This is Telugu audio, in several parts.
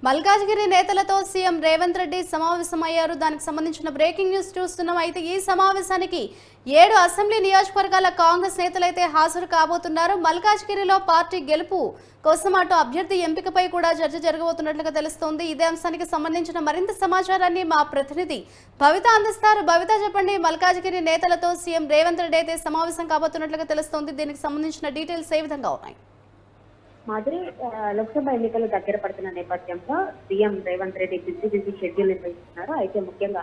మల్కాజ్గిరి నేతలతో సీఎం రేవంత్ రెడ్డి సమావేశమయ్యారు. దానికి సంబంధించిన బ్రేకింగ్ న్యూస్ చూస్తున్నాం. అయితే ఈ సమావేశానికి 7 అసెంబ్లీ నియోజకవర్గాల కాంగ్రెస్ నేతలైతే హాజరు కాబోతున్నారు. మల్కాజ్గిరిలో పార్టీ గెలుపు కోసం అటు అభ్యర్థి ఎంపికపై కూడా చర్చ జరగబోతున్నట్లుగా తెలుస్తోంది. ఇదే అంశానికి సంబంధించిన మరింత సమాచారాన్ని మా ప్రతినిధి భవిత అందిస్తారు. భవిత, చెప్పండి. మల్కాజ్గిరి నేతలతో సీఎం రేవంత్ రెడ్డి అయితే సమావేశం కాబోతున్నట్లుగా తెలుస్తోంది. దీనికి సంబంధించిన డీటెయిల్స్ ఏ విధంగా ఉన్నాయి? మాదిరి లోక్సభ ఎన్నికలు దగ్గర పడుతున్న నేపథ్యంలో CM Revanth Reddy busy schedule నిర్వహిస్తున్నారు. అయితే ముఖ్యంగా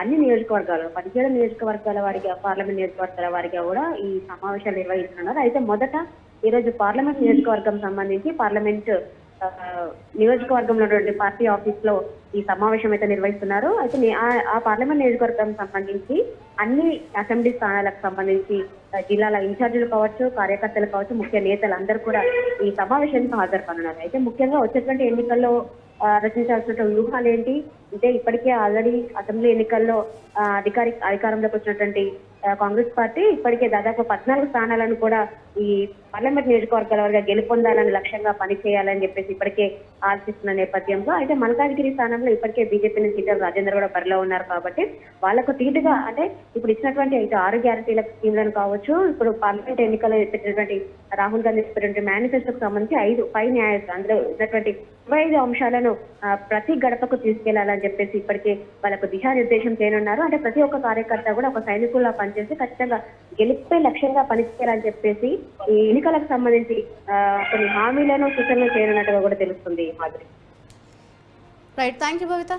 అన్ని నియోజకవర్గాలు 17 నియోజకవర్గాల వారిగా, పార్లమెంట్ నియోజకవర్గాల వారిగా కూడా ఈ సమావేశాలు నిర్వహిస్తున్నారు. అయితే మొదట ఈ రోజు పార్లమెంట్ నియోజకవర్గం సంబంధించి పార్లమెంట్ నియోజకవర్గంలో ఉన్నటువంటి పార్టీ ఆఫీస్ లో ఈ సమావేశం అయితే నిర్వహిస్తున్నారు. అయితే ఆ పార్లమెంట్ నియోజకవర్గం సంబంధించి అన్ని అసెంబ్లీ స్థానాలకు సంబంధించి జిల్లాల ఇన్ఛార్జీలు కావచ్చు, కార్యకర్తలు కావచ్చు, ముఖ్య నేతలు అందరూ కూడా ఈ సమావేశానికి హాజరుపడుతున్నారు. అయితే ముఖ్యంగా వచ్చేటువంటి ఎన్నికల్లో రచించాల్సిన వ్యూహాలు ఏంటి అంటే, ఇప్పటికే ఆల్రెడీ అసెంబ్లీ ఎన్నికల్లో అధికారంలోకి వచ్చినటువంటి కాంగ్రెస్ పార్టీ ఇప్పటికే దాదాపు 14 స్థానాలను కూడా ఈ పార్లమెంట్ నియోజకవర్గాల వరకు గెలుపొందాలని లక్ష్యంగా పనిచేయాలని చెప్పేసి ఇప్పటికే ఆలోచిస్తున్న నేపథ్యంలో, అయితే మల్కాజ్గిరి స్థానంలో ఇప్పటికే బీజేపీ నుంచి ఈటల రాజేందర్ కూడా బరిలో ఉన్నారు. కాబట్టి వాళ్ళకు తీటుగా అంటే ఇప్పుడు ఇచ్చినటువంటి 6 గ్యారంటీల స్కీమ్లను కావచ్చు, ఇప్పుడు పార్లమెంట్ ఎన్నికల్లో పెట్టినటువంటి రాహుల్ గాంధీ పెట్టినటువంటి మేనిఫెస్టోకి సంబంధించి 5 న్యాయాలు అందులో ఉన్నటువంటి 25 అంశాలను ప్రతి గడపకు తీసుకెళ్లాలని చెప్పేసి ఇప్పటికే వాళ్ళకు దిశానిర్దేశం చేయనున్నారు. అంటే ప్రతి ఒక్క కార్యకర్త కూడా ఒక సైనికుల్లా పనిచేసి ఖచ్చితంగా గెలిపే లక్ష్యంగా పనిచేయాలని చెప్పేసి ఈ ఎన్నికలకు సంబంధించి కొన్ని హామీలను సూచనలు చేయనున్నట్టుగా కూడా తెలుస్తుంది. మాదిరి రైట్, థ్యాంక్ యూ భవిత.